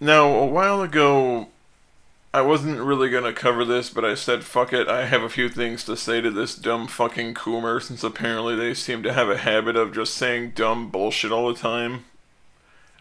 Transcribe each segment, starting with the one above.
Now, a while ago, I wasn't really gonna cover this, but I said, fuck it, I have a few things to say to this dumb fucking Coomer, since apparently they seem to have a habit of just saying dumb bullshit all the time.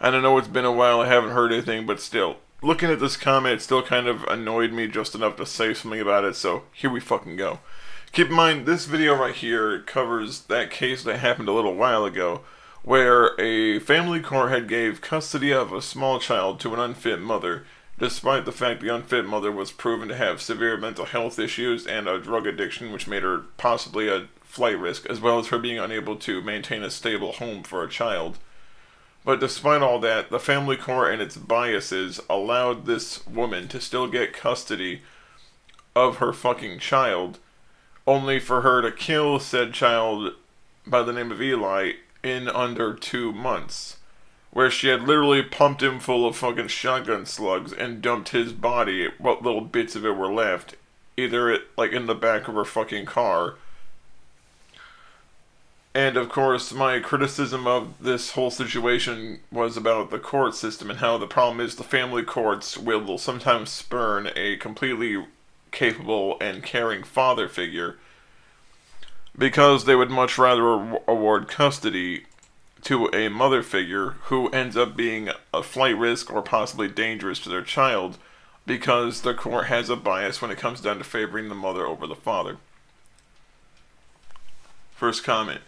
I don't know, it's been a while, I haven't heard anything, but still. Looking at this comment, it still kind of annoyed me just enough to say something about it, so here we fucking go. Keep in mind, this video right here covers that case that happened a little while ago, where a family court had gave custody of a small child to an unfit mother, despite the fact the unfit mother was proven to have severe mental health issues and a drug addiction which made her possibly a flight risk, as well as her being unable to maintain a stable home for a child. But despite all that, the family court and its biases allowed this woman to still get custody of her fucking child, only for her to kill said child by the name of Eli in under 2 months. Where she had literally pumped him full of fucking shotgun slugs and dumped his body, what little bits of it were left, either like in the back of her fucking car. And of course, my criticism of this whole situation was about the court system and how the problem is the family courts will sometimes spurn a completely capable and caring father figure because they would much rather award custody to a mother figure who ends up being a flight risk or possibly dangerous to their child because the court has a bias when it comes down to favoring the mother over the father. First comment.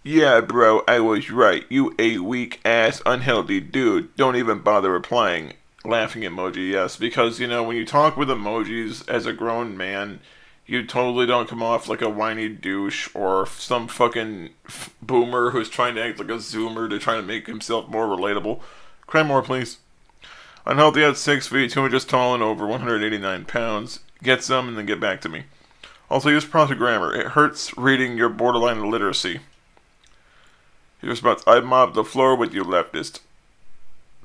Yeah, bro, I was right. You a weak-ass, unhealthy dude. Don't even bother replying. Laughing emoji, yes. Because, when you talk with emojis as a grown man, you totally don't come off like a whiny douche or some fucking boomer who's trying to act like a zoomer to try to make himself more relatable. Cry more, please. Unhealthy at 6 feet, 2 inches tall and over 189 pounds. Get some and then get back to me. Also, use proper grammar. It hurts reading your borderline illiteracy. He responds, I mopped the floor with you, leftist.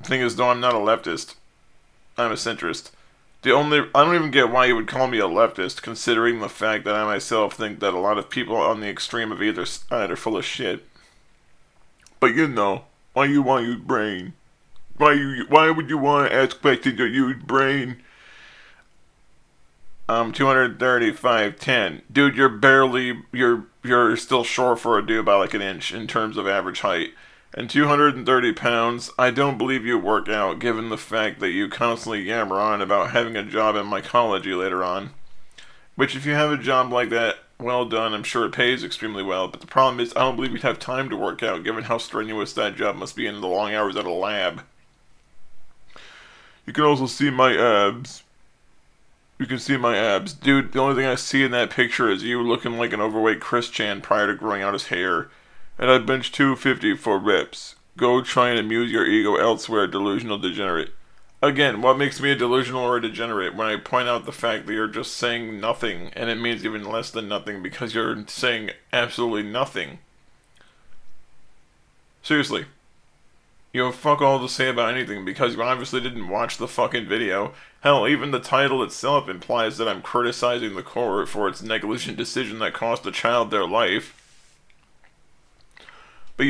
Thing is, though, I'm not a leftist. I'm a centrist. I don't even get why you would call me a leftist, considering the fact that I myself think that a lot of people on the extreme of either side are full of shit. But why you want to use brain? Why would you want to ask questions to use brain? 235'10". Dude, you're still short for a dude by like an inch in terms of average height. And 230 pounds, I don't believe you work out given the fact that you constantly yammer on about having a job in mycology later on. Which if you have a job like that, well done, I'm sure it pays extremely well, but the problem is I don't believe you'd have time to work out given how strenuous that job must be in the long hours at a lab. You can also see my abs. You can see my abs. Dude, the only thing I see in that picture is you looking like an overweight Chris Chan prior to growing out his hair. And I bench 250 for reps. Go try and amuse your ego elsewhere, delusional degenerate. Again, what makes me a delusional or a degenerate when I point out the fact that you're just saying nothing, and it means even less than nothing because you're saying absolutely nothing. Seriously. You have fuck all to say about anything because you obviously didn't watch the fucking video. Hell, even the title itself implies that I'm criticizing the court for its negligent decision that cost a child their life. But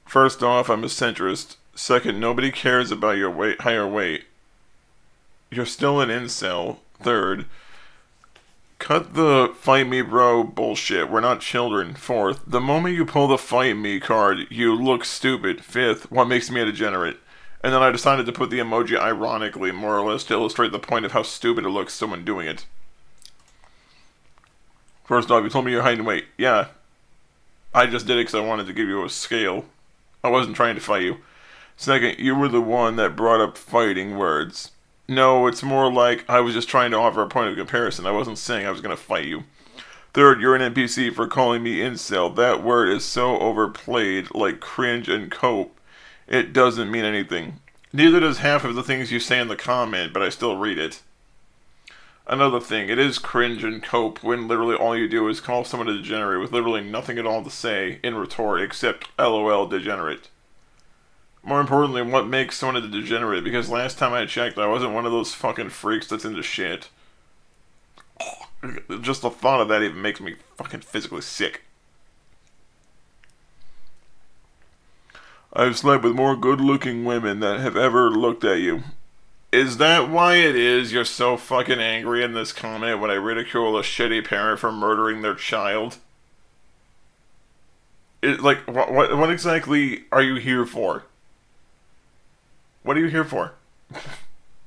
First off, I'm a centrist. Second, nobody cares about your higher weight. You're still an incel. Third, cut the fight me bro bullshit. We're not children. Fourth, the moment you pull the fight me card, you look stupid. Fifth, what makes me a degenerate? And then I decided to put the emoji ironically, more or less, to illustrate the point of how stupid it looks someone doing it. First off, you told me your height and weight. Yeah. I just did it because I wanted to give you a scale. I wasn't trying to fight you. Second, you were the one that brought up fighting words. No, it's more like I was just trying to offer a point of comparison. I wasn't saying I was going to fight you. Third, you're an NPC for calling me incel. That word is so overplayed, like cringe and cope. It doesn't mean anything. Neither does half of the things you say in the comment, but I still read it. Another thing, it is cringe and cope when literally all you do is call someone a degenerate with literally nothing at all to say in retort except LOL degenerate. More importantly, what makes someone a degenerate? Because last time I checked, I wasn't one of those fucking freaks that's into shit. Just the thought of that even makes me fucking physically sick. I've slept with more good-looking women that have ever looked at you. Is that why it is you're so fucking angry in this comment when I ridicule a shitty parent for murdering their child? What exactly are you here for? What are you here for?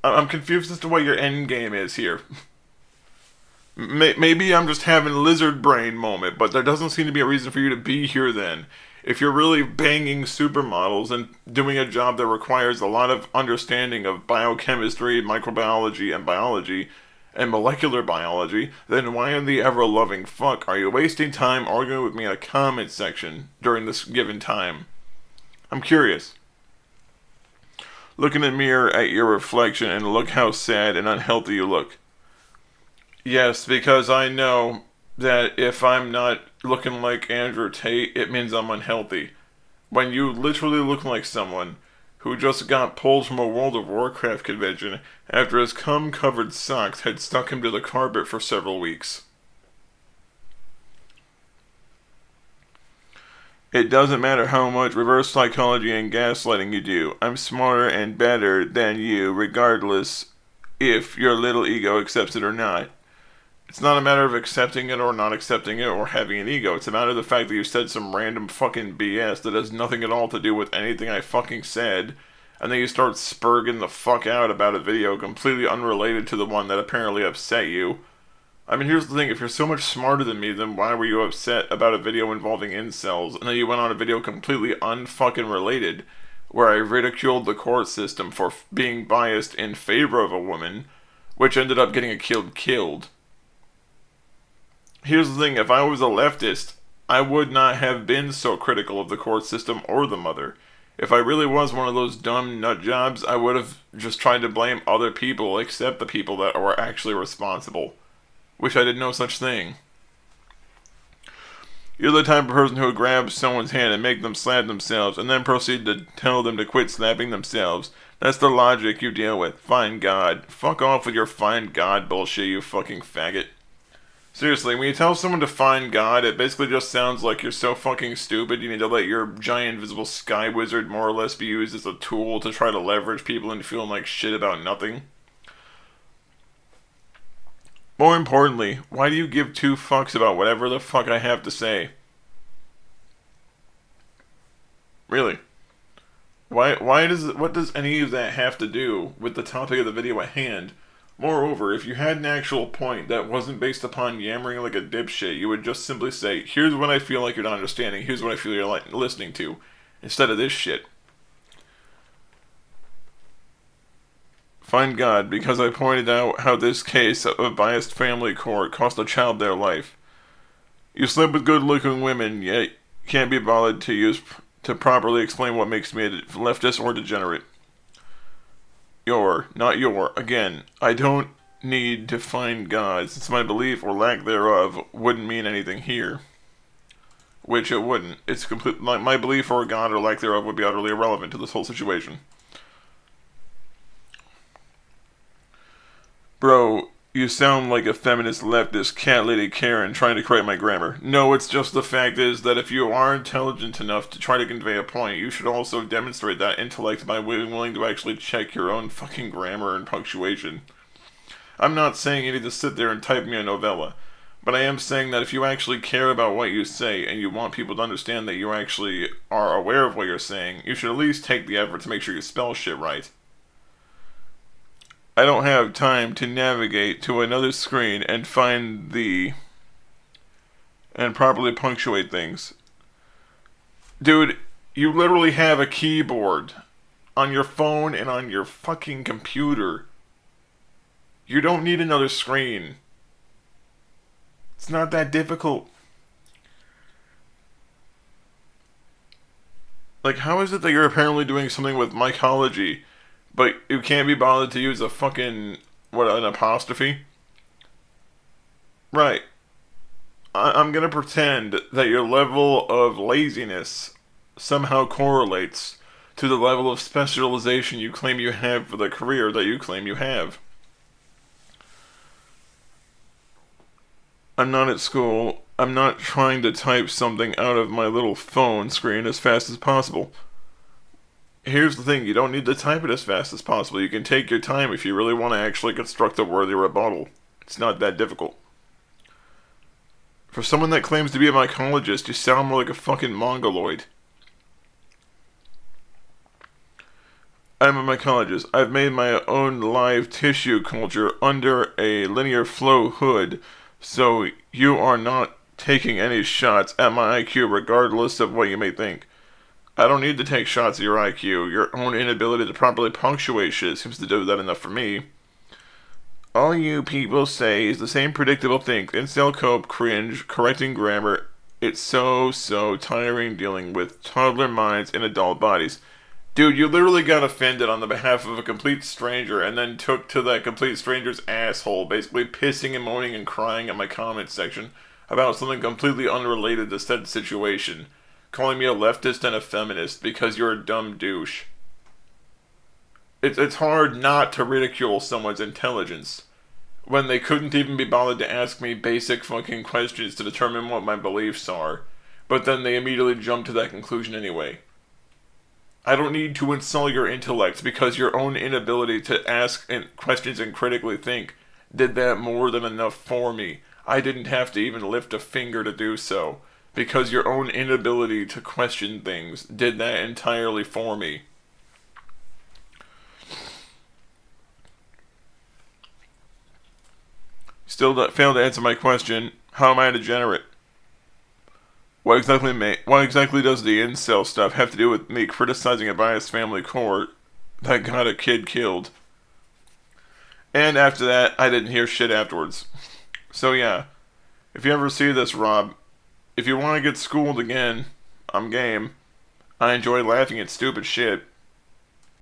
I'm confused as to what your end game is here. Maybe I'm just having a lizard brain moment, but there doesn't seem to be a reason for you to be here then. If you're really banging supermodels and doing a job that requires a lot of understanding of biochemistry, microbiology, and biology, and molecular biology, then why in the ever-loving fuck are you wasting time arguing with me in a comment section during this given time? I'm curious. Look in the mirror at your reflection and look how sad and unhealthy you look. Yes, because I know that if I'm not looking like Andrew Tate, it means I'm unhealthy. When you literally look like someone who just got pulled from a World of Warcraft convention after his cum-covered socks had stuck him to the carpet for several weeks. It doesn't matter how much reverse psychology and gaslighting you do. I'm smarter and better than you, regardless if your little ego accepts it or not. It's not a matter of accepting it or not accepting it or having an ego. It's a matter of the fact that you said some random fucking BS that has nothing at all to do with anything I fucking said, and then you start spurging the fuck out about a video completely unrelated to the one that apparently upset you. I mean, here's the thing, if you're so much smarter than me, then why were you upset about a video involving incels, and then you went on a video completely unfucking related, where I ridiculed the court system for being biased in favor of a woman, which ended up getting a killed. Here's the thing, if I was a leftist, I would not have been so critical of the court system or the mother. If I really was one of those dumb nut jobs, I would have just tried to blame other people except the people that were actually responsible. Wish I did no such thing. You're the type of person who would grab someone's hand and make them slap themselves, and then proceed to tell them to quit slapping themselves. That's the logic you deal with. Find God. Fuck off with your find God bullshit, you fucking faggot. Seriously, when you tell someone to find God, it basically just sounds like you're so fucking stupid you need to let your giant invisible sky wizard more or less be used as a tool to try to leverage people into feeling like shit about nothing. More importantly, why do you give two fucks about whatever the fuck I have to say? Really? What does any of that have to do with the topic of the video at hand? Moreover, if you had an actual point that wasn't based upon yammering like a dipshit, you would just simply say, here's what I feel like you're not understanding, here's what I feel you're listening to, instead of this shit. Find God, because I pointed out how this case of a biased family court cost a child their life. You slept with good-looking women, yet can't be bothered to properly explain what makes me a leftist or degenerate. Again, I don't need to find God, since my belief or lack thereof wouldn't mean anything here. Which it wouldn't. It's complete. My belief or God or lack thereof would be utterly irrelevant to this whole situation. Bro, you sound like a feminist leftist cat lady Karen trying to correct my grammar. No, it's just the fact is that if you are intelligent enough to try to convey a point, you should also demonstrate that intellect by being willing to actually check your own fucking grammar and punctuation. I'm not saying you need to sit there and type me a novella, but I am saying that if you actually care about what you say and you want people to understand that you actually are aware of what you're saying, you should at least take the effort to make sure you spell shit right. I don't have time to navigate to another screen and and properly punctuate things. Dude, you literally have a keyboard on your phone and on your fucking computer. You don't need another screen. It's not that difficult. Like, how is it that you're apparently doing something with mycology, but you can't be bothered to use a fucking, an apostrophe? Right. I'm gonna pretend that your level of laziness somehow correlates to the level of specialization you claim you have for the career that you claim you have. I'm not at school. I'm not trying to type something out of my little phone screen as fast as possible. Here's the thing, you don't need to type it as fast as possible. You can take your time if you really want to actually construct a worthy rebuttal. It's not that difficult. For someone that claims to be a mycologist, you sound more like a fucking mongoloid. I'm a mycologist. I've made my own live tissue culture under a linear flow hood, so you are not taking any shots at my IQ regardless of what you may think. I don't need to take shots at your IQ. Your own inability to properly punctuate shit seems to do that enough for me. All you people say is the same predictable thing. Incel cope, cringe, correcting grammar. It's so tiring dealing with toddler minds in adult bodies. Dude, you literally got offended on the behalf of a complete stranger and then took to that complete stranger's asshole, basically pissing and moaning and crying at my comment section about something completely unrelated to said situation, calling me a leftist and a feminist because you're a dumb douche. It's hard not to ridicule someone's intelligence when they couldn't even be bothered to ask me basic fucking questions to determine what my beliefs are, but then they immediately jump to that conclusion anyway. I don't need to insult your intellect because your own inability to ask questions and critically think did that more than enough for me. I didn't have to even lift a finger to do so because your own inability to question things did that entirely for me. Still failed to answer my question. How am I a degenerate? What exactly does the incel stuff have to do with me criticizing a biased family court that got a kid killed? And after that, I didn't hear shit afterwards. So yeah, if you ever see this, Rob, if you want to get schooled again, I'm game. I enjoy laughing at stupid shit.